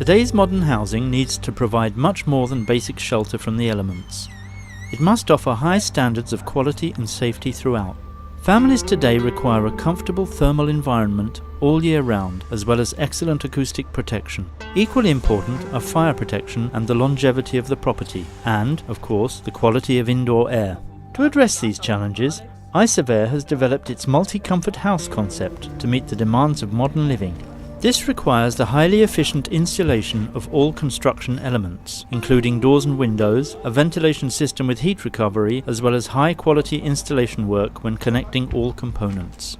Today's modern housing needs to provide much more than basic shelter from the elements. It must offer high standards of quality and safety throughout. Families today require a comfortable thermal environment all year round, as well as excellent acoustic protection. Equally important are fire protection and the longevity of the property, and, of course, the quality of indoor air. To address these challenges, Isovair has developed its multi-comfort house concept to meet the demands of modern living. This requires the highly efficient installation of all construction elements, including doors and windows, a ventilation system with heat recovery, as well as high-quality installation work when connecting all components.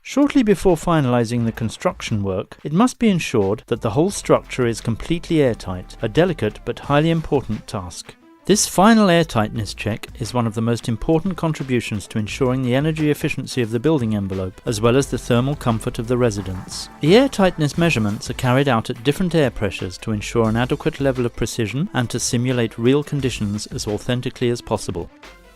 Shortly before finalising the construction work, it must be ensured that the whole structure is completely airtight, a delicate but highly important task. This final airtightness check is one of the most important contributions to ensuring the energy efficiency of the building envelope, as well as the thermal comfort of the residents. The airtightness measurements are carried out at different air pressures to ensure an adequate level of precision and to simulate real conditions as authentically as possible.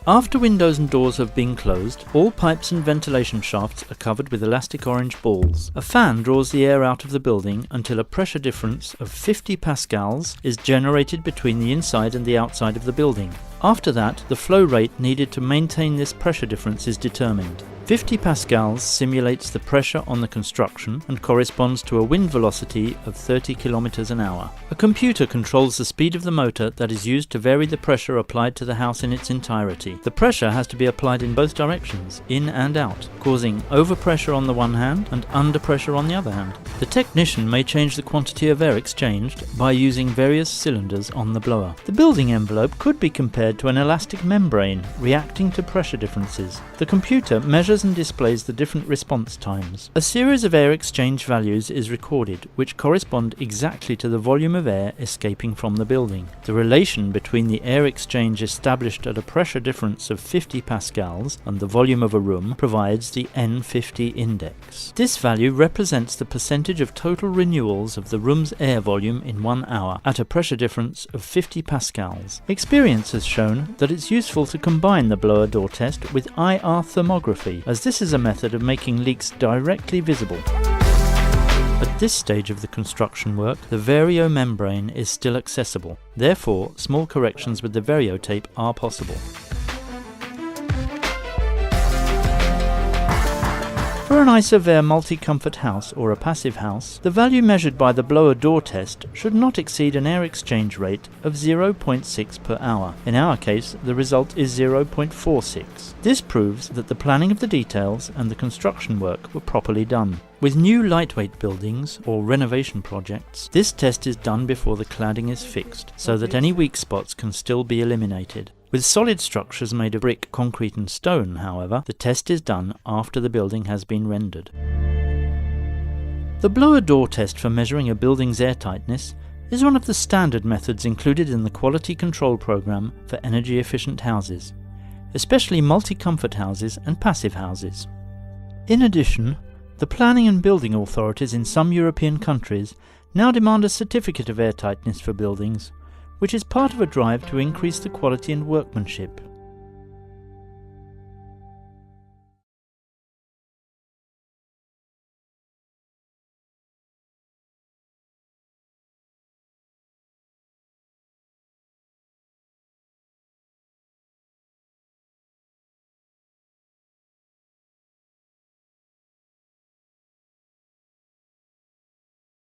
After windows and doors have been closed, all pipes and ventilation shafts are covered with elastic orange balls. A fan draws the air out of the building until a pressure difference of 50 pascals is generated between the inside and the outside of the building. After that, the flow rate needed to maintain this pressure difference is determined. 50 pascals simulates the pressure on the construction and corresponds to a wind velocity of 30 km an hour. A computer controls the speed of the motor that is used to vary the pressure applied to the house in its entirety. The pressure has to be applied in both directions, in and out, causing overpressure on the one hand and underpressure on the other hand. The technician may change the quantity of air exchanged by using various cylinders on the blower. The building envelope could be compared to an elastic membrane reacting to pressure differences. The computer measures and displays the different response times. A series of air exchange values is recorded, which correspond exactly to the volume of air escaping from the building. The relation between the air exchange established at a pressure difference of 50 pascals and the volume of a room provides the N50 index. This value represents the percentage of total renewals of the room's air volume in 1 hour at a pressure difference of 50 pascals. Experience has shown that it's useful to combine the blower door test with IR thermography, as this is a method of making leaks directly visible. At this stage of the construction work, the Vario membrane is still accessible. Therefore, small corrections with the Vario tape are possible. For an Isovair multi-comfort house or a passive house, the value measured by the blower door test should not exceed an air exchange rate of 0.6 per hour. In our case, the result is 0.46. This proves that the planning of the details and the construction work were properly done. With new lightweight buildings or renovation projects, this test is done before the cladding is fixed, so that any weak spots can still be eliminated. With solid structures made of brick, concrete and stone, however, the test is done after the building has been rendered. The blower door test for measuring a building's airtightness is one of the standard methods included in the quality control program for energy efficient houses, especially multi-comfort houses and passive houses. In addition, the planning and building authorities in some European countries now demand a certificate of airtightness for buildings, which is part of a drive to increase the quality and workmanship.